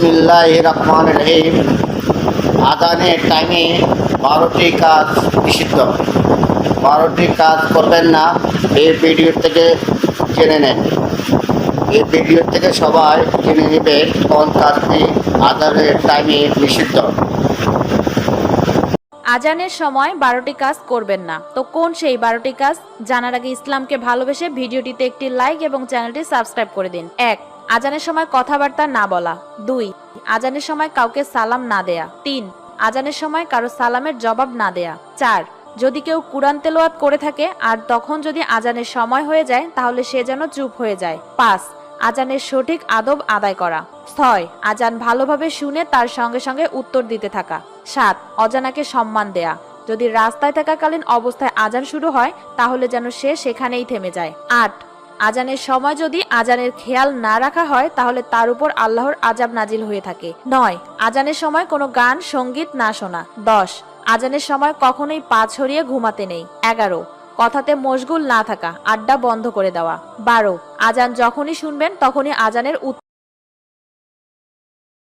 বিসমিল্লাহির রহমানির রহিম। আজানের টাইমে 12টি কাজ নিষিদ্ধ। 12টি কাজ করবেন না, এই ভিডিও থেকে জেনে নেন। এই ভিডিও থেকে সবাই জেনে নেবেন কোন কাজটি আজানের টাইমে নিষিদ্ধ। আজানের সময় 12টি কাজ করবেন না, তো কোন সেই 12টি কাজ জানার আগে ইসলামকে ভালোবেসে ভিডিওটিতে একটি লাইক এবং চ্যানেলটি সাবস্ক্রাইব করে দিন। 1. আজানের সময় কথাবার্তা না বলা। 2. আজানের সময় কাউকে সালাম না দেয়া। 3. আজানের সময় কারো সালামের জবাব না দেয়া। 4. যদি কেউ কুরআন তেলাওয়াত করে থাকে আর তখন যদি আজানের সময় হয়ে যায় তাহলে সে যেন চুপ হয়ে যায়। 5. আজানের সঠিক আদব আদায় করা। 6. আজান ভালোভাবে শুনে তার সঙ্গে সঙ্গে উত্তর দিতে থাকা। 7. অজানাকে সম্মান দেয়া। যদি রাস্তায় থাকাকালীন অবস্থায় আজান শুরু হয় তাহলে যেন সে সেখানেই থেমে যায়। 8. আজানের সময় যদি আজানের খেয়াল না রাখা হয় তাহলে তার উপর আল্লাহর আযাব নাজিল হয়ে থাকে। 9. আজানের সময় কোনো গান সঙ্গীত না শোনা। 10. আজানের সময় কখনোই পা ছড়িয়ে ঘুমাতে নেই। 11. কথাতে মশগুল না থাকা, আড্ডা বন্ধ করে দেওয়া। 12. আজান যখনই শুনবেন তখনই আজানের